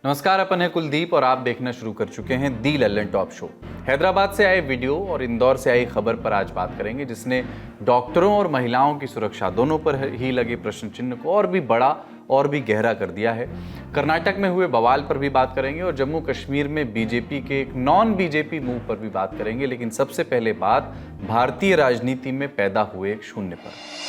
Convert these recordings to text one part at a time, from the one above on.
नमस्कार, अपन है कुलदीप और आप देखना शुरू कर चुके हैं दी लल्लन टॉप शो। हैदराबाद से आए वीडियो और इंदौर से आई खबर पर आज बात करेंगे, जिसने डॉक्टरों और महिलाओं की सुरक्षा दोनों पर ही लगे प्रश्न चिन्ह को और भी बड़ा और भी गहरा कर दिया है। कर्नाटक में हुए बवाल पर भी बात करेंगे और जम्मू कश्मीर में बीजेपी के एक नॉन बीजेपी मूव पर भी बात करेंगे। लेकिन सबसे पहले बात भारतीय राजनीति में पैदा हुए एक शून्य पर।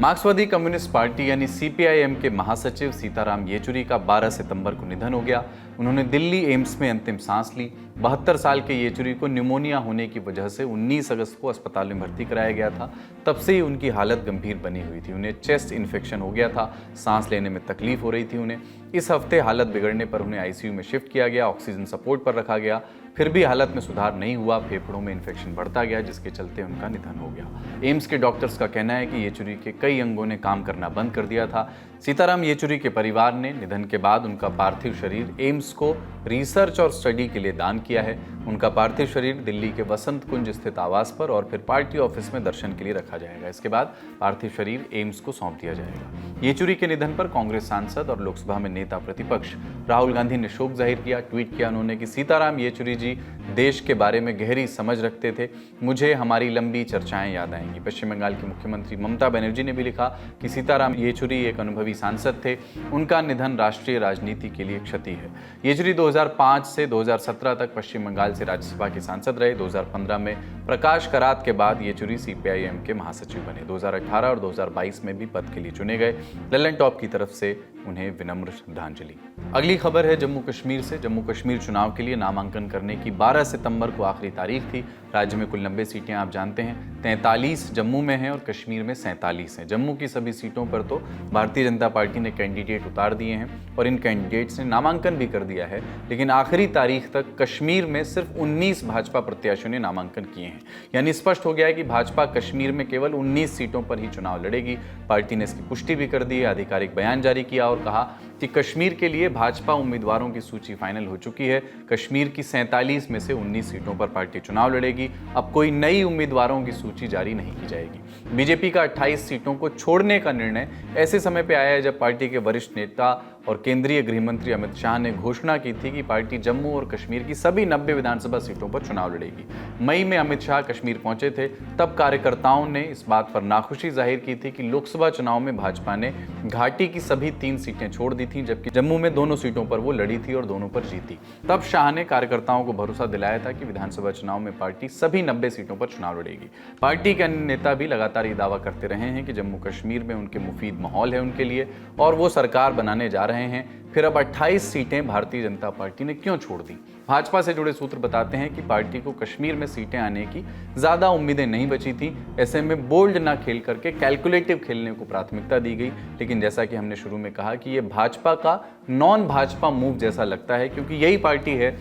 मार्क्सवादी कम्युनिस्ट पार्टी यानी सीपीआईएम के महासचिव सीताराम येचुरी का 12 सितंबर को निधन हो गया। उन्होंने दिल्ली एम्स में अंतिम सांस ली। 72 साल के येचुरी को न्यूमोनिया होने की वजह से 19 अगस्त को अस्पताल में भर्ती कराया गया था। तब से ही उनकी हालत गंभीर बनी हुई थी। उन्हें चेस्ट इन्फेक्शन हो गया था, सांस लेने में तकलीफ हो रही थी उन्हें। इस हफ्ते हालत बिगड़ने पर उन्हें आईसीयू में शिफ्ट किया गया, ऑक्सीजन सपोर्ट पर रखा गया। फिर भी हालत में सुधार नहीं हुआ, फेफड़ों में इन्फेक्शन बढ़ता गया, जिसके चलते उनका निधन हो गया। एम्स के डॉक्टर्स का कहना है कि येचुरी के कई अंगों ने काम करना बंद कर दिया था। सीताराम येचुरी के परिवार ने निधन के बाद उनका पार्थिव शरीर एम्स को रिसर्च और स्टडी के लिए दान किया है। उनका पार्थिव शरीर दिल्ली के वसंत कुंज स्थित आवास पर और फिर पार्टी ऑफिस में दर्शन के लिए रखा जाएगा। इसके बाद पार्थिव शरीर एम्स को सौंप दिया जाएगा। येचुरी के निधन पर कांग्रेस सांसद और लोकसभा में नेता प्रतिपक्ष राहुल गांधी ने शोक जाहिर किया। ट्वीट किया उन्होंने कि सीताराम येचुरी जी देश के बारे में गहरी समझ रखते थे। मुझे हमारी लंबी चर्चाएं याद आएंगी। पश्चिम बंगाल की मुख्यमंत्री ममता बनर्जी ने भी लिखा कि सीताराम येचुरी एक अनुभवी सांसद थे। उनका निधन राष्ट्रीय राजनीति के लिए क्षति है। येचुरी 2005 से 2017 तक पश्चिम बंगाल से राज्यसभा के सांसद रहे। 2015 में प्रकाश करात के बाद येचुरी सीपीआईएम के महासचिव बने। 2018 और 2022 में भी पद के लिए चुने गए। लल्लन टॉप की तरफ से उन्हें विनम्र श्रद्धांजलि। अगली खबर है जम्मू कश्मीर से। जम्मू कश्मीर चुनाव के लिए नामांकन करने की 12 सितंबर को आखिरी तारीख थी। राज्य में कुल 90 सीटें आप जानते हैं। 43 जम्मू में हैं और कश्मीर में 47 हैं। जम्मू की सभी सीटों पर तो भारतीय जनता पार्टी ने कैंडिडेट उतार दिए हैं और इन कैंडिडेट्स ने नामांकन भी कर दिया है। लेकिन आखिरी तारीख तक कश्मीर में सिर्फ 19 भाजपा प्रत्याशियों ने नामांकन किए हैं। यानी स्पष्ट हो गया है कि भाजपा कश्मीर में केवल 19 सीटों पर ही चुनाव लड़ेगी। पार्टी ने इसकी पुष्टि भी कर दी है। आधिकारिक बयान जारी किया और कहा कि कश्मीर के लिए भाजपा उम्मीदवारों की सूची फाइनल हो चुकी है। कश्मीर की 47 में से 19 सीटों पर पार्टी चुनाव लड़ेगी। अब कोई नई उम्मीदवारों की सूची जारी नहीं की जाएगी। बीजेपी का 28 सीटों को छोड़ने का निर्णय ऐसे समय पे आया है जब पार्टी के वरिष्ठ नेता और केंद्रीय गृह मंत्री अमित शाह ने घोषणा की थी कि पार्टी जम्मू और कश्मीर की सभी 90 विधानसभा सीटों पर चुनाव लड़ेगी। मई में अमित शाह कश्मीर पहुंचे थे। तब कार्यकर्ताओं ने इस बात पर नाखुशी जाहिर की थी कि लोकसभा चुनाव में भाजपा ने घाटी की सभी 3 सीटें छोड़ दी थी, जबकि जम्मू में दोनों सीटों पर वो लड़ी थी और दोनों पर जीती। तब शाह ने कार्यकर्ताओं को भरोसा दिलाया था कि विधानसभा चुनाव में पार्टी सभी 90 सीटों पर चुनाव लड़ेगी। पार्टी के अन्य नेता भी लगातार ये दावा करते रहे हैं कि जम्मू कश्मीर में उनके मुफीद माहौल है उनके लिए और वो सरकार बनाने जा रहे हैं। फिर अब 28 सीटें भारतीय जनता पार्टी ने क्यों छोड़ दी? भाजपा से जुड़े सूत्र बताते हैं कि पार्टी को कश्मीर में सीटें आने की ज्यादा उम्मीदें नहीं बची थी। ऐसे में बोल्ड ना खेल करके कैलकुलेटिव खेलने को प्राथमिकता दी गई। लेकिन जैसा कि हमने शुरू में कहा कि ये भाजपा का नॉन भाजपा मूव जैसा लगता है, क्योंकि यही पार्टी है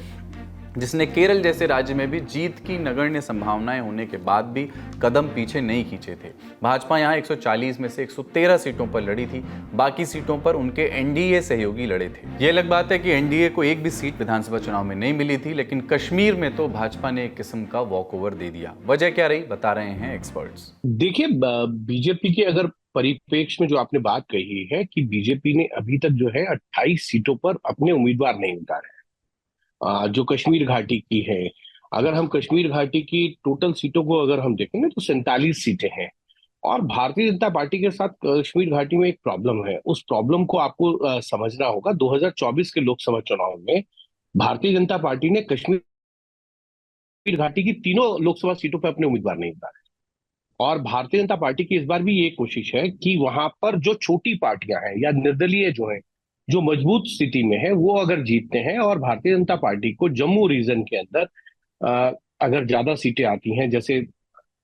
जिसने केरल जैसे राज्य में भी जीत की नगण्य संभावनाएं होने के बाद भी कदम पीछे नहीं खींचे थे। भाजपा यहां 140 में से 113 सीटों पर लड़ी थी। बाकी सीटों पर उनके एनडीए सहयोगी लड़े थे। यह अलग बात है कि एनडीए को एक भी सीट विधानसभा चुनाव में नहीं मिली थी, लेकिन कश्मीर में तो भाजपा ने एक किस्म का वॉकओवर दे दिया। वजह क्या रही, बता रहे हैं एक्सपर्ट्स। देखिए, बीजेपी के अगर परिप्रेक्ष्य में जो आपने बात कही है कि बीजेपी ने अभी तक जो है 28 सीटों पर अपने उम्मीदवार नहीं उतारे। जो कश्मीर घाटी की है, अगर हम कश्मीर घाटी की टोटल सीटों को अगर हम देखेंगे तो 47 सीटें हैं। और भारतीय जनता पार्टी के साथ कश्मीर घाटी में एक प्रॉब्लम है। उस प्रॉब्लम को आपको समझना होगा। 2024 के लोकसभा चुनाव में भारतीय जनता पार्टी ने कश्मीर घाटी की तीनों लोकसभा सीटों पर अपने उम्मीदवार नहीं उतारे। और भारतीय जनता पार्टी की इस बार भी ये कोशिश है कि वहां पर जो छोटी पार्टियां हैं या निर्दलीय जो है, जो मजबूत स्थिति में है, वो अगर जीतते हैं और भारतीय जनता पार्टी को जम्मू रीजन के अंदर अगर ज्यादा सीटें आती हैं, जैसे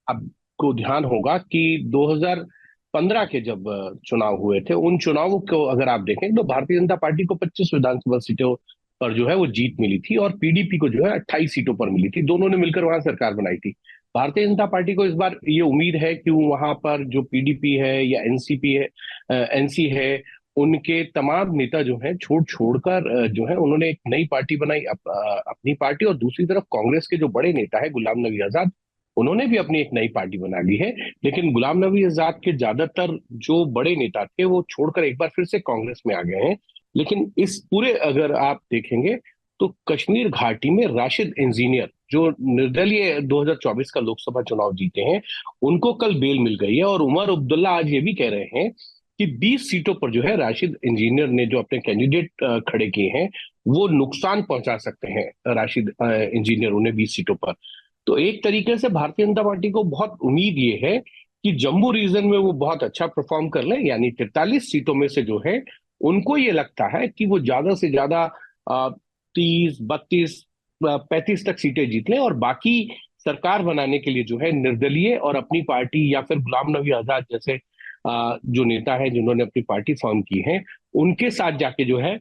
आपको ध्यान होगा कि 2015 के जब चुनाव हुए थे, उन चुनावों को अगर आप देखें तो भारतीय जनता पार्टी को 25 विधानसभा सीटों पर जो है वो जीत मिली थी और पीडीपी को जो है 28 सीटों पर मिली थी। दोनों ने मिलकर वहां सरकार बनाई थी। भारतीय जनता पार्टी को इस बार ये उम्मीद है कि वहां पर जो पीडीपी है या एनसीपी है, एनसी है, उनके तमाम नेता जो हैं छोड़ छोड़कर जो है उन्होंने एक नई पार्टी बनाई, अपनी पार्टी। और दूसरी तरफ कांग्रेस के जो बड़े नेता है गुलाम नबी आजाद, उन्होंने भी अपनी एक नई पार्टी बना ली है। लेकिन गुलाम नबी आजाद के ज्यादातर जो बड़े नेता थे वो छोड़कर एक बार फिर से कांग्रेस में आ गए हैं। लेकिन इस पूरे अगर आप देखेंगे तो कश्मीर घाटी में राशिद इंजीनियर जो निर्दलीय 2024 का लोकसभा चुनाव जीते हैं, उनको कल बेल मिल गई है। और उमर अब्दुल्ला आज ये भी कह रहे हैं कि 20 सीटों पर जो है राशिद इंजीनियर ने जो अपने कैंडिडेट खड़े किए हैं वो नुकसान पहुंचा सकते हैं। राशिद इंजीनियर उन्हें 20 सीटों पर। तो एक तरीके से भारतीय जनता पार्टी को बहुत उम्मीद ये है कि जम्मू रीजन में वो बहुत अच्छा परफॉर्म कर लें, यानी 43 सीटों में से जो है उनको ये लगता है कि वो ज्यादा से ज्यादा 30, 32, 35 तक सीटें जीत लें, और बाकी सरकार बनाने के लिए जो है निर्दलीय और अपनी पार्टी या फिर गुलाम नबी आजाद जैसे जो नेता है जिन्होंने अपनी पार्टी फॉर्म की है उनके साथ जाके जो है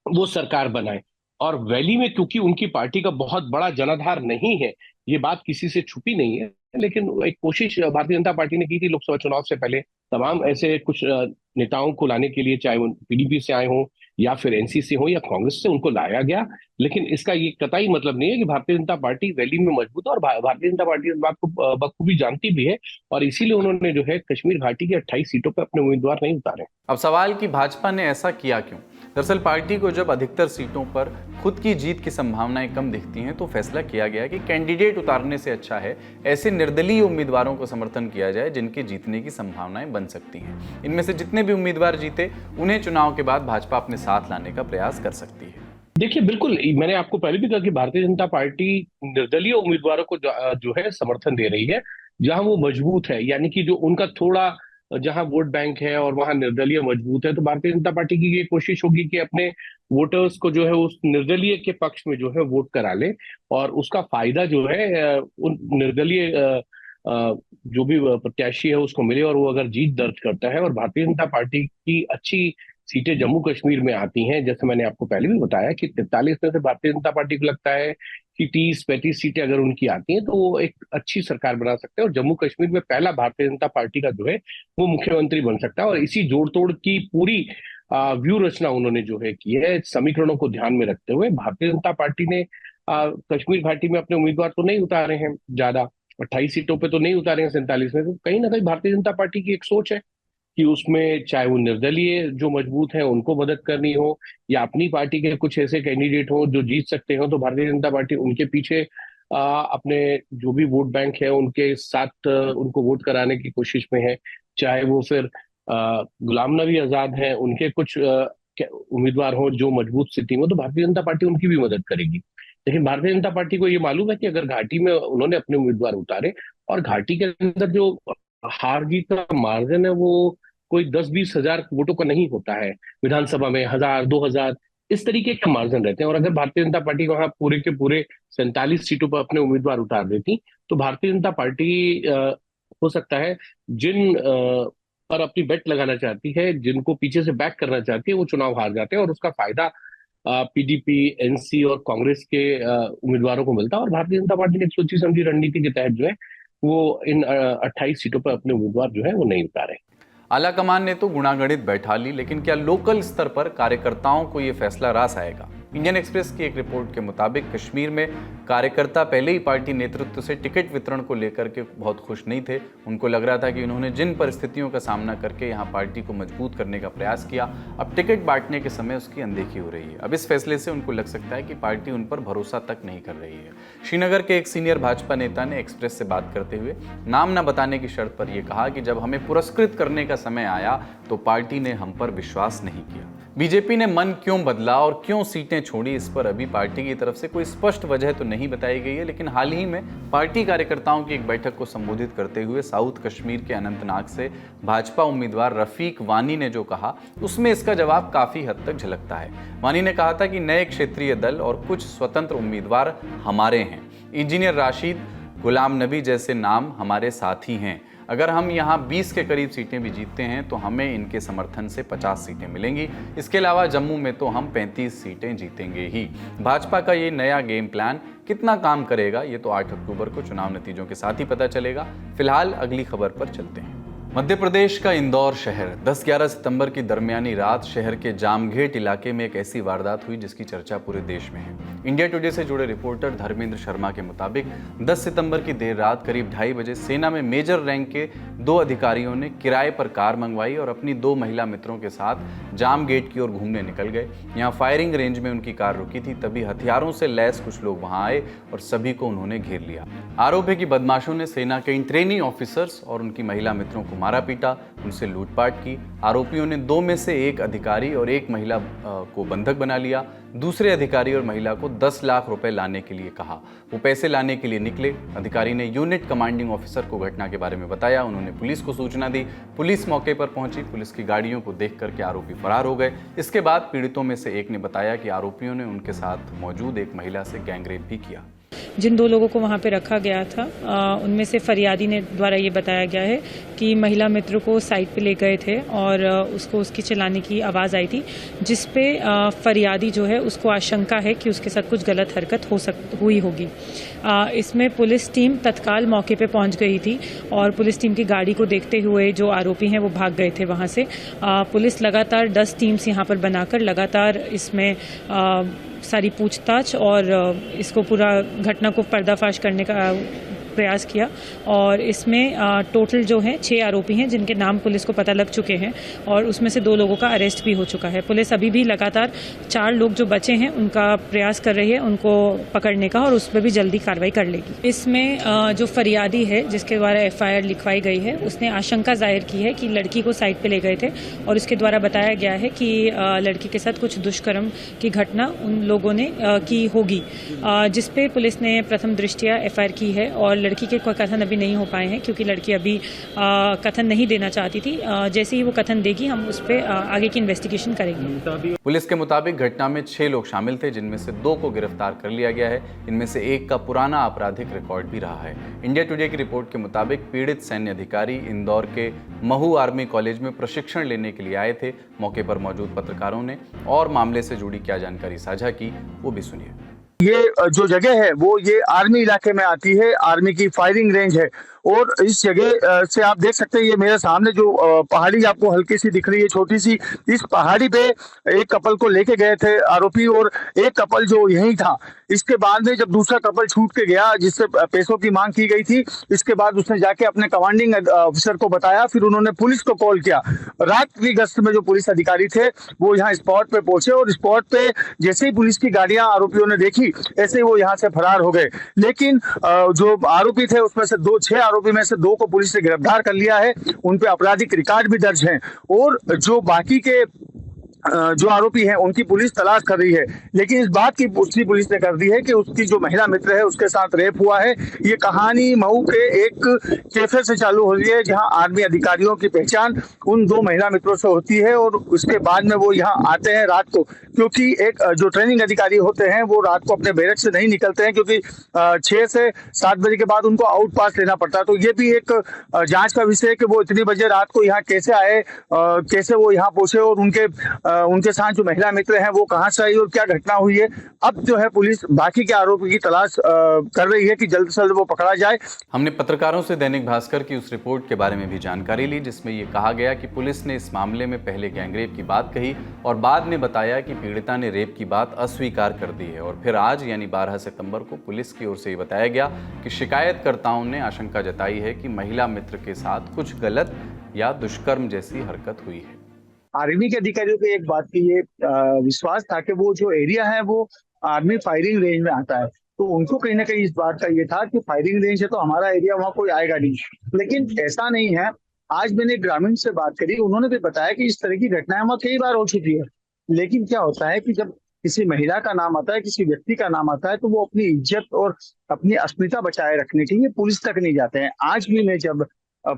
वो सरकार बनाए। और वैली में क्योंकि उनकी पार्टी का बहुत बड़ा जनाधार नहीं है, ये बात किसी से छुपी नहीं है, लेकिन एक कोशिश भारतीय जनता पार्टी ने की थी लोकसभा चुनाव से पहले तमाम ऐसे कुछ नेताओं को लाने के लिए, चाहे वो पीडीपी से आए हों या फिर एनसीसी हो या कांग्रेस से, उनको लाया गया। लेकिन इसका ये कतई मतलब नहीं है कि भारतीय जनता पार्टी वैली में मजबूत है, और भारतीय जनता पार्टी इस बात को बखूबी जानती भी है। और इसीलिए उन्होंने जो है कश्मीर घाटी की 28 सीटों पर अपने उम्मीदवार नहीं उतारे। अब सवाल कि भाजपा ने ऐसा किया क्यों। दरअसल पार्टी को जब अधिकतर सीटों पर खुद की जीत की संभावनाएं कम दिखती हैं तो फैसला किया गया कि कैंडिडेट उतारने से अच्छा है ऐसे निर्दलीय उम्मीदवारों को समर्थन किया जाए जिनके जीतने की संभावनाएं बन सकती हैं। इनमें से जितने भी उम्मीदवार जीते उन्हें चुनाव के बाद भाजपा अपने साथ लाने का प्रयास कर सकती है। देखिए, बिल्कुल मैंने आपको पहले भी कहा कि भारतीय जनता पार्टी निर्दलीय उम्मीदवारों को जो है समर्थन दे रही है जहां वो मजबूत है, यानी कि जो उनका थोड़ा जहां वोट बैंक है और वहां निर्दलीय मजबूत है। तो भारतीय जनता पार्टी की ये कोशिश होगी कि अपने वोटर्स को जो है उस निर्दलीय के पक्ष में जो है वोट करा ले, और उसका फायदा जो है उन निर्दलीय जो भी प्रत्याशी है उसको मिले, और वो अगर जीत दर्ज करता है और भारतीय जनता पार्टी की अच्छी सीटें जम्मू कश्मीर में आती हैं, जैसे मैंने आपको पहले भी बताया कि 43 में से भारतीय जनता पार्टी को लगता है कि 30-35 सीटें अगर उनकी आती हैं तो वो एक अच्छी सरकार बना सकते हैं, और जम्मू कश्मीर में पहला भारतीय जनता पार्टी का जो है वो मुख्यमंत्री बन सकता है। और इसी जोड़ तोड़ की पूरी व्यू रचना उन्होंने जो है की है, समीकरणों को ध्यान में रखते हुए। भारतीय जनता पार्टी ने कश्मीर घाटी में अपने उम्मीदवार तो नहीं उतारे हैं ज्यादा, 28 सीटों पे तो नहीं उतारे हैं 47 में। तो कहीं ना कहीं भारतीय जनता पार्टी की एक सोच है कि उसमें चाहे वो निर्दलीय जो मजबूत हैं उनको मदद करनी हो, या अपनी पार्टी के कुछ ऐसे कैंडिडेट हो जो जीत सकते हो, तो भारतीय जनता पार्टी उनके पीछे अपने जो भी वोट बैंक है उनके साथ उनको वोट कराने की कोशिश में है। चाहे वो फिर गुलाम नबी आजाद हैं, उनके कुछ उम्मीदवार हो जो मजबूत स्थिति में, तो भारतीय जनता पार्टी उनकी भी मदद करेगी। लेकिन भारतीय जनता पार्टी को ये मालूम है कि अगर घाटी में उन्होंने अपने उम्मीदवार उतारे, और घाटी के अंदर जो हार जीत का मार्जिन है वो कोई 10-20 हजार वोटों का नहीं होता है, विधानसभा में 1000-2000 इस तरीके के मार्जिन रहते हैं। और अगर भारतीय जनता पार्टी वहां पूरे के पूरे 47 सीटों पर अपने उम्मीदवार उतार देती, तो भारतीय जनता पार्टी हो सकता है जिन पर अपनी बेट लगाना चाहती है, जिनको पीछे से बैक करना चाहती है, वो चुनाव हार जाते हैं, और उसका फायदा पीडीपी, एनसी और कांग्रेस के उम्मीदवारों को मिलता है। और भारतीय जनता पार्टी ने एक सोची समझी रणनीति के तहत जो है वो इन 28 सीटों पर अपने उम्मीदवार जो है वो नहीं उतारे। आलाकमान ने तो गुणागणित बैठा ली, लेकिन क्या लोकल स्तर पर कार्यकर्ताओं को यह फैसला रास आएगा। इंडियन एक्सप्रेस की एक रिपोर्ट के मुताबिक कश्मीर में कार्यकर्ता पहले ही पार्टी नेतृत्व से टिकट वितरण को लेकर के बहुत खुश नहीं थे। उनको लग रहा था कि उन्होंने जिन परिस्थितियों का सामना करके यहाँ पार्टी को मजबूत करने का प्रयास किया, अब टिकट बांटने के समय उसकी अनदेखी हो रही है। अब इस फैसले से उनको लग सकता है कि पार्टी उन पर भरोसा तक नहीं कर रही है। श्रीनगर के एक सीनियर भाजपा नेता ने एक्सप्रेस से बात करते हुए नाम न बताने की शर्त पर यह कहा कि जब हमें पुरस्कृत करने का समय आया तो पार्टी ने हम पर विश्वास नहीं किया। बीजेपी ने मन क्यों बदला और क्यों सीटें छोड़ी, इस पर अभी पार्टी की तरफ से कोई स्पष्ट वजह तो नहीं बताई गई है, लेकिन हाल ही में पार्टी कार्यकर्ताओं की एक बैठक को संबोधित करते हुए साउथ कश्मीर के अनंतनाग से भाजपा उम्मीदवार रफीक वानी ने जो कहा, उसमें इसका जवाब काफी हद तक झलकता है। वानी ने कहा था कि नए क्षेत्रीय दल और कुछ स्वतंत्र उम्मीदवार हमारे हैं। इंजीनियर राशिद, गुलाम नबी जैसे नाम हमारे साथी हैं। अगर हम यहाँ 20 के करीब सीटें भी जीतते हैं तो हमें इनके समर्थन से 50 सीटें मिलेंगी। इसके अलावा जम्मू में तो हम 35 सीटें जीतेंगे ही। भाजपा का ये नया गेम प्लान कितना काम करेगा, ये तो 8 अक्टूबर को चुनाव नतीजों के साथ ही पता चलेगा। फिलहाल अगली खबर पर चलते हैं। मध्य प्रदेश का इंदौर शहर 10-11 सितंबर की दरमियानी रात शहर के जामघेट इलाके में एक ऐसी वारदात हुई जिसकी चर्चा पूरे देश में है। इंडिया टुडे से जुड़े रिपोर्टर धर्मेंद्र शर्मा के मुताबिक 10 सितंबर की देर रात करीब 2:30 बजे सेना में मेजर रैंक के 2 अधिकारियों ने किराए पर कार मंगवाई और अपनी 2 महिला मित्रों के साथ जामघेट की ओर घूमने निकल गए। यहाँ फायरिंग रेंज में उनकी कार रुकी थी, तभी हथियारों से लैस कुछ लोग वहां आए और सभी को उन्होंने घेर लिया। आरोप है कि बदमाशों ने सेना के इन ट्रेनी ऑफिसर्स और उनकी महिला मित्रों को मारा पीटा, उनसे लूटपाट की। आरोपियों ने 2 में से एक अधिकारी और एक महिला को बंधक बना लिया। दूसरे अधिकारी और महिला को 10 लाख रुपए लाने के लिए कहा। वो पैसे लाने के लिए निकले। अधिकारी ने यूनिट कमांडिंग ऑफिसर को घटना के बारे में बताया। उन्होंने पुलिस को सूचना दी। पुलिस मौके पर पहुंची। पुलिस की गाड़ियों को देख करके आरोपी फरार हो गए। इसके बाद पीड़ितों में से एक ने बताया कि आरोपियों ने उनके साथ मौजूद एक महिला से गैंगरेप भी किया। जिन 2 लोगों को वहां पे रखा गया था उनमें से फरियादी ने द्वारा ये बताया गया है कि महिला मित्र को साइड पे ले गए थे और उसको उसकी चलाने की आवाज़ आई थी, जिस पे फरियादी जो है उसको आशंका है कि उसके साथ कुछ गलत हरकत हुई होगी। इसमें पुलिस टीम तत्काल मौके पे पहुंच गई थी और पुलिस टीम की गाड़ी को देखते हुए जो आरोपी हैं वो भाग गए थे वहां से। पुलिस लगातार 10 टीम्स यहाँ पर बनाकर लगातार इसमें सारी पूछताछ और इसको पूरा घटना को पर्दाफाश करने का प्रयास किया और इसमें टोटल जो है 6 आरोपी हैं जिनके नाम पुलिस को पता लग चुके हैं और उसमें से 2 लोगों का अरेस्ट भी हो चुका है। पुलिस अभी भी लगातार 4 लोग जो बचे हैं उनका प्रयास कर रही है उनको पकड़ने का और उस पर भी जल्दी कार्रवाई कर लेगी। इसमें जो फरियादी है जिसके द्वारा FIR लिखवाई गई है उसने आशंका जाहिर की है कि लड़की को साइड पे ले गए थे और उसके द्वारा बताया गया है कि लड़की के साथ कुछ दुष्कर्म की घटना उन लोगों ने की होगी, जिसपे पुलिस ने प्रथम दृष्टया FIR की है और लड़की के कोई कथन अभी नहीं हो पाए हैं क्योंकि लड़की अभी कथन नहीं देना चाहती थी। जैसे ही वो कथन देगी हम उस पर आगे की इन्वेस्टिगेशन करेंगे। पुलिस के मुताबिक घटना में 6 लोग शामिल थे, जिनमें से 2 को गिरफ्तार कर लिया गया है। इनमें से एक का पुराना आपराधिक रिकॉर्ड भी रहा है। इंडिया टुडे की रिपोर्ट के मुताबिक पीड़ित सैन्य अधिकारी इंदौर के महू आर्मी कॉलेज में प्रशिक्षण लेने के लिए आए थे। मौके पर मौजूद पत्रकारों ने और मामले से जुड़ी क्या जानकारी साझा की वो भी सुनिए। ये जो जगह है वो ये आर्मी इलाके में आती है, आर्मी की फायरिंग रेंज है और इस जगह से आप देख सकते हैं ये मेरे सामने जो पहाड़ी आपको हल्की सी दिख रही है छोटी सी, इस पहाड़ी पे एक कपल को लेके गए थे आरोपी और एक कपल जो यही था। इसके बाद में जब दूसरा कपल छूट के गया जिससे पैसों की मांग की गई थी, इसके बाद उसने जाके अपने कमांडिंग ऑफिसर को बताया, फिर उन्होंने पुलिस को कॉल किया। रात की गश्त में जो पुलिस अधिकारी थे वो यहाँ स्पॉट पे पहुंचे और स्पॉट पे जैसे ही पुलिस की गाड़ियां आरोपियों ने देखी ऐसे ही वो यहाँ से फरार हो गए। लेकिन जो आरोपी थे उसमें से 6 आरोपी में से 2 को पुलिस ने गिरफ्तार कर लिया है। उन पे आपराधिक रिकॉर्ड भी दर्ज है और जो बाकी के जो आरोपी हैं उनकी पुलिस तलाश कर रही है। लेकिन इस बात की पुष्टि पुलिस ने कर दी है कि उसकी जो महिला मित्र है उसके साथ रेप हुआ है। ये कहानी मऊ के एक कैफे से चालू हो रही है जहां आर्मी अधिकारियों की पहचान उन 2 महिला मित्रों से होती है और उसके बाद में वो यहाँ आते हैं रात को, क्योंकि एक जो ट्रेनिंग अधिकारी होते हैं वो रात को अपने बैरक से नहीं निकलते हैं क्योंकि 6 से 7 बजे के बाद उनको आउट पास लेना पड़ता है। तो ये भी एक जांच का विषय है कि वो इतनी बजे रात को यहाँ कैसे आए, कैसे वो यहाँ पहुंचे और उनके साथ जो महिला मित्र हैं वो कहां से आई और क्या घटना हुई है। अब जो है पुलिस बाकी के आरोपी की तलाश कर रही है कि जल्द से जल्द वो पकड़ा जाए। हमने पत्रकारों से दैनिक भास्कर की उस रिपोर्ट के बारे में भी जानकारी ली जिसमें ये कहा गया कि पुलिस ने इस मामले में पहले गैंगरेप की बात कही और बाद में बताया कि पीड़िता ने रेप की बात अस्वीकार कर दी है और फिर आज यानी 12 सितंबर को पुलिस की ओर से ये बताया गया कि शिकायतकर्ताओं ने आशंका जताई है कि महिला मित्र के साथ कुछ गलत या दुष्कर्म जैसी हरकत हुई है। आर्मी के अधिकारियों को एक बात की ये विश्वास था कि वो जो एरिया है वो आर्मी फायरिंग रेंज में आता है, तो उनको कहीं ना कहीं इस बात का ये था कि फायरिंग रेंज है तो हमारा एरिया वहाँ कोई आएगा नहीं। लेकिन ऐसा नहीं है। आज मैंने ग्रामीण से बात करी, उन्होंने भी बताया कि इस तरह की घटनाएं वहाँ कई बार हो चुकी है। लेकिन क्या होता है कि जब किसी महिला का नाम आता है, किसी व्यक्ति का नाम आता है, तो वो अपनी इज्जत और अपनी अस्मिता बचाए रखने के लिए पुलिस तक नहीं जाते हैं। आज भी मैं जब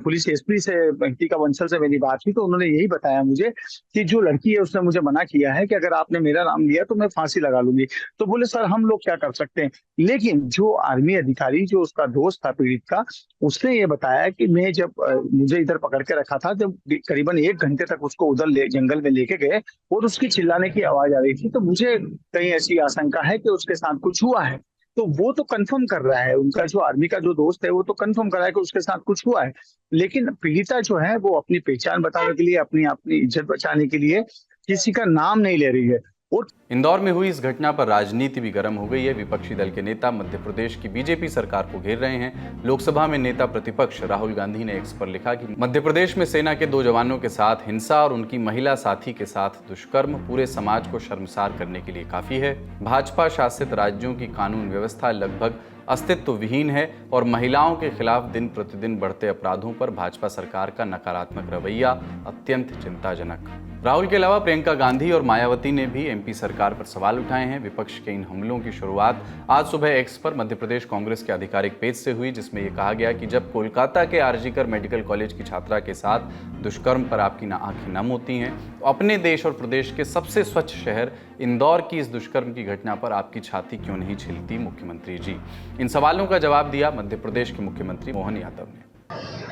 पुलिस SP से टीका बंसल से मेरी बात हुई तो उन्होंने यही बताया मुझे कि जो लड़की है उसने मुझे मना किया है कि अगर आपने मेरा नाम लिया तो मैं फांसी लगा लूंगी। तो बोले सर हम लोग क्या कर सकते हैं। लेकिन जो आर्मी अधिकारी जो उसका दोस्त था पीड़ित का, उसने ये बताया कि मैं जब मुझे इधर पकड़ के रखा था, जब करीबन 1 घंटे तक उसको उधर जंगल में लेके गए और उसकी चिल्लाने की आवाज आ रही थी, तो मुझे कहीं ऐसी आशंका है कि उसके साथ कुछ हुआ है। तो वो तो कंफर्म कर रहा है, उनका जो आर्मी का जो दोस्त है वो तो कंफर्म कर रहा है कि उसके साथ कुछ हुआ है। लेकिन पीड़िता जो है वो अपनी पहचान बताने के लिए, अपनी अपनी इज्जत बचाने के लिए किसी का नाम नहीं ले रही है। और इंदौर में हुई इस घटना पर राजनीति भी गर्म हो गई है। विपक्षी दल के नेता मध्य प्रदेश की बीजेपी सरकार को घेर रहे हैं। लोकसभा में नेता प्रतिपक्ष राहुल गांधी ने एक्स पर लिखा कि मध्य प्रदेश में सेना के 2 जवानों के साथ हिंसा और उनकी महिला साथी के साथ दुष्कर्म पूरे समाज को शर्मसार करने के लिए काफी है। भाजपा शासित राज्यों की कानून व्यवस्था लगभग अस्तित्व विहीन है और महिलाओं के खिलाफ दिन प्रतिदिन बढ़ते अपराधों पर भाजपा सरकार का नकारात्मक रवैया अत्यंत चिंताजनक। राहुल के अलावा प्रियंका गांधी और मायावती ने भी एमपी सरकार पर सवाल उठाए हैं। विपक्ष के इन हमलों की शुरुआत आज सुबह एक्स पर मध्य प्रदेश कांग्रेस के आधिकारिक पेज से हुई, जिसमें यह कहा गया कि जब कोलकाता के आरजीकर मेडिकल कॉलेज की छात्रा के साथ दुष्कर्म पर आपकी आंखें नम होती हैं, तो अपने देश और प्रदेश के सबसे स्वच्छ शहर इंदौर की इस दुष्कर्म की घटना पर आपकी छाती क्यों नहीं छिलती मुख्यमंत्री जी। इन सवालों का जवाब दिया मध्य प्रदेश के मुख्यमंत्री मोहन यादव ने।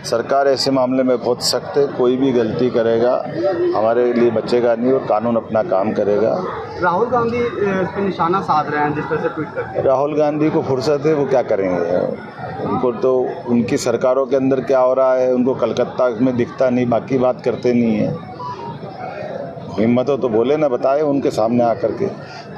सरकार ऐसे मामले में बहुत सख्त है, कोई भी गलती करेगा हमारे लिए बचेगा नहीं और कानून अपना काम करेगा। राहुल गांधी इस पर निशाना साध रहे हैं जिस तरह से ट्वीट करके। राहुल गांधी को फुर्सत है, वो क्या करेंगे? उनको तो उनकी सरकारों के अंदर क्या हो रहा है उनको कलकत्ता में दिखता नहीं, बाकी बात करते नहीं है। हिम्मत हो तो बोले ना, बताए उनके सामने आकर के।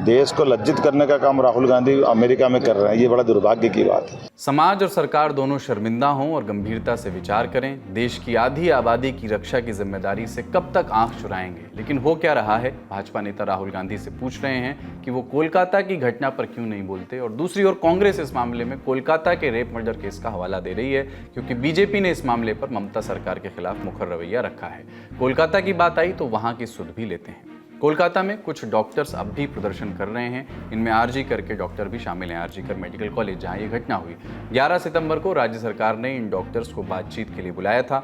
देश को लज्जित करने का काम राहुल गांधी अमेरिका में कर रहे हैं, ये बड़ा दुर्भाग्य की बात है। समाज और सरकार दोनों शर्मिंदा हों और गंभीरता से विचार करें। देश की आधी आबादी की रक्षा की जिम्मेदारी से कब तक आंख चुराएंगे? लेकिन हो क्या रहा है? भाजपा नेता राहुल गांधी से पूछ रहे हैं कि वो कोलकाता की घटना पर क्यों नहीं बोलते, और दूसरी ओर कांग्रेस इस मामले में कोलकाता के रेप मर्डर केस का हवाला दे रही है, क्योंकि बीजेपी ने इस मामले पर ममता सरकार के खिलाफ मुखर रवैया रखा है। कोलकाता की बात आई तो वहां की सुध भी लेते हैं। कोलकाता में कुछ डॉक्टर्स अब भी प्रदर्शन कर रहे हैं। इनमें आरजीकर के डॉक्टर भी शामिल हैं। आरजीकर मेडिकल कॉलेज जहां ये घटना हुई, 11 सितंबर को राज्य सरकार ने इन डॉक्टर्स को बातचीत के लिए बुलाया था।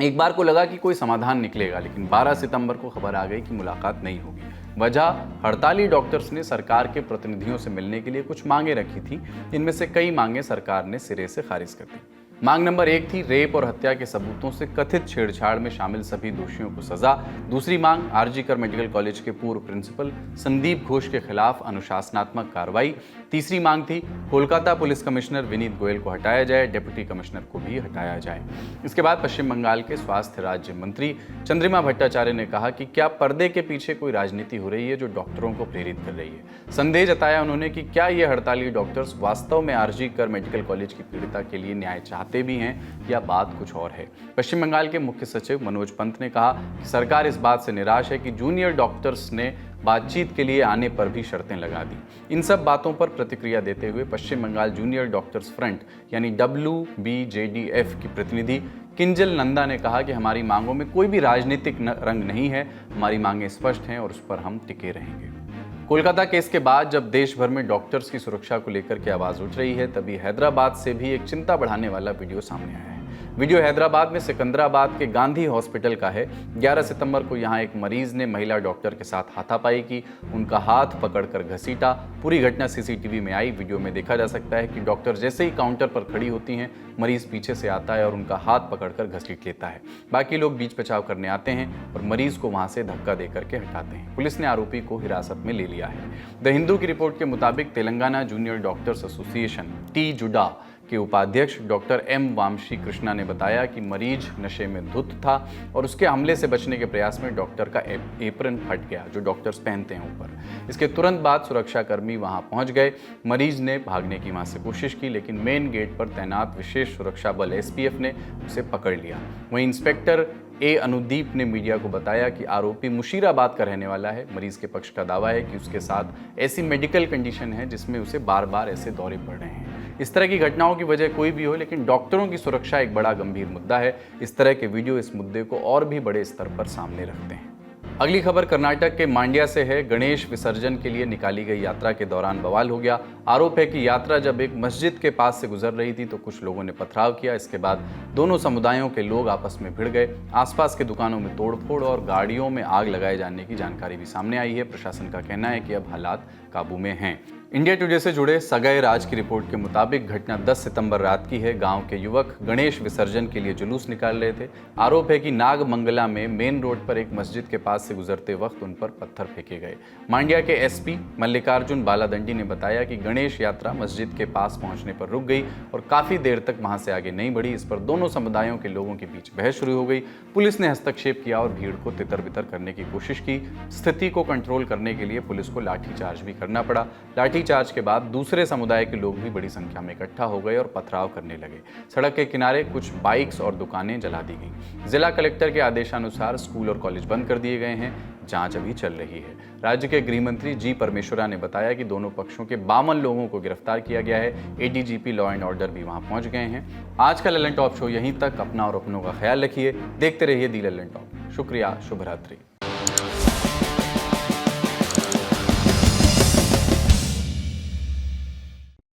एक बार को लगा कि कोई समाधान निकलेगा, लेकिन 12 सितंबर को खबर आ गई कि मुलाकात नहीं होगी। वजह, हड़ताली डॉक्टर्स ने सरकार के प्रतिनिधियों से मिलने के लिए कुछ मांगे रखी थी। इनमें से कई मांगे सरकार ने सिरे से खारिज कर दी। मांग नंबर 1 थी रेप और हत्या के सबूतों से कथित छेड़छाड़ में शामिल सभी दोषियों को सजा। दूसरी मांग, आरजीकर मेडिकल कॉलेज के पूर्व प्रिंसिपल संदीप घोष के खिलाफ अनुशासनात्मक कार्रवाई। तीसरी मांग थी कोलकाता पुलिस कमिश्नर विनीत गोयल को हटाया जाए, डिप्टी कमिश्नर को भी हटाया जाए। इसके बाद पश्चिम बंगाल के स्वास्थ्य राज्य मंत्री चंद्रिमा भट्टाचार्य ने कहा कि क्या पर्दे के पीछे कोई राजनीति हो रही है जो डॉक्टरों को प्रेरित कर रही है। संदेह जताया उन्होंने कि क्या ये हड़ताली डॉक्टर्स वास्तव में आरजीकर मेडिकल कॉलेज की पीड़िता के लिए न्याय चाहते भी हैं या बात कुछ और है। पश्चिम बंगाल के मुख्य सचिव मनोज पंत ने कहा कि सरकार इस बात से निराश है कि जूनियर डॉक्टर्स ने बातचीत के लिए आने पर भी शर्तें लगा दी। इन सब बातों पर प्रतिक्रिया देते हुए पश्चिम बंगाल जूनियर डॉक्टर्स फ्रंट यानी WBJDF की प्रतिनिधि किंजल नंदा ने कहा कि हमारी मांगों में कोई भी राजनीतिक रंग नहीं है, हमारी मांगें स्पष्ट हैं और उस पर हम टिके रहेंगे। कोलकाता केस के बाद जब देश भर में डॉक्टर्स की सुरक्षा को लेकर के आवाज उठ रही है, तभी हैदराबाद से भी एक चिंता बढ़ाने वाला वीडियो सामने आया है। वीडियो हैदराबाद में सिकंदराबाद के गांधी हॉस्पिटल का है। 11 सितंबर को यहां एक मरीज ने महिला डॉक्टर के साथ हाथापाई की, उनका हाथ पकड़कर घसीटा। पूरी घटना सीसीटीवी में आई। वीडियो में देखा जा सकता है कि डॉक्टर जैसे ही काउंटर पर खड़ी होती हैं, मरीज पीछे से आता है और उनका हाथ पकड़कर घसीट लेता है। बाकी लोग बीच बचाव करने आते हैं और मरीज को वहां से धक्का देकर के हटाते हैं। पुलिस ने आरोपी को हिरासत में ले लिया है। द हिंदू की रिपोर्ट के मुताबिक Telangana junior doctors association TJUDA के उपाध्यक्ष डॉक्टर M वामशी कृष्णा ने बताया कि मरीज नशे में धुत था और उसके हमले से बचने के प्रयास में डॉक्टर का एप्रन फट गया, जो डॉक्टर्स पहनते हैं ऊपर। इसके तुरंत बाद सुरक्षाकर्मी वहां पहुंच गए। मरीज ने भागने की वहां से कोशिश की, लेकिन मेन गेट पर तैनात विशेष सुरक्षा बल SPF ने उसे पकड़ लिया। वहीं इंस्पेक्टर A अनुदीप ने मीडिया को बताया कि आरोपी मुशीराबाद का रहने वाला है। मरीज के पक्ष का दावा है कि उसके साथ ऐसी मेडिकल कंडीशन है जिसमें उसे बार बार ऐसे दौरे पड़ रहे हैं। इस तरह की घटनाओं की वजह कोई भी हो, लेकिन डॉक्टरों की सुरक्षा एक बड़ा गंभीर मुद्दा है। इस तरह के वीडियो इस मुद्दे को और भी बड़े स्तर पर सामने रखते हैं। अगली खबर कर्नाटक के मांड्या से है। गणेश विसर्जन के लिए निकाली गई यात्रा के दौरान बवाल हो गया। आरोप है कि यात्रा जब एक मस्जिद के पास से गुजर रही थी तो कुछ लोगों ने पथराव किया। इसके बाद दोनों समुदायों के लोग आपस में भिड़ गए। आसपास के दुकानों में तोड़फोड़ और गाड़ियों में आग लगाए जाने की जानकारी भी सामने आई है। प्रशासन का कहना है कि अब हालात काबू में हैं। इंडिया टुडे से जुड़े सगाई राज की रिपोर्ट के मुताबिक घटना 10 सितंबर रात की है। गांव के युवक गणेश विसर्जन के लिए जुलूस निकाल रहे थे। आरोप है कि नागमंगला में मेन रोड पर एक मस्जिद के पास से गुजरते वक्त उन पर पत्थर फेंके गए। मांड्या के एसपी मल्लिकार्जुन बालादंडी ने बताया कि गणेश यात्रा मस्जिद के पास पहुंचने पर रुक गई और काफी देर तक वहां से आगे नहीं बढ़ी। इस पर दोनों समुदायों के लोगों के बीच बहस शुरू हो गई। पुलिस ने हस्तक्षेप किया और भीड़ को तितर बितर करने की कोशिश की। स्थिति को कंट्रोल करने के लिए पुलिस को लाठीचार्ज भी करना पड़ा। लाठीचार्ज के बाद दूसरे समुदाय के लोग भी बड़ी संख्या में इकट्ठा हो गए और पथराव करने लगे। सड़क के किनारे कुछ बाइक्स और दुकानें जला दी गईं। जिला कलेक्टर के आदेशानुसार स्कूल और कॉलेज बंद कर दिए गए हैं। जांच अभी चल रही है। राज्य के गृह मंत्री जी परमेश्वरा ने बताया कि दोनों पक्षों के 52 लोगों को गिरफ्तार किया गया है। एडीजीपी लॉ एंड ऑर्डर भी वहां पहुंच गए हैं। आज का ललन टॉप शो यहीं तक। अपना और अपनों का ख्याल रखिए। देखते रहिए दी ललन टॉप। शुक्रिया। शुभ रात्रि।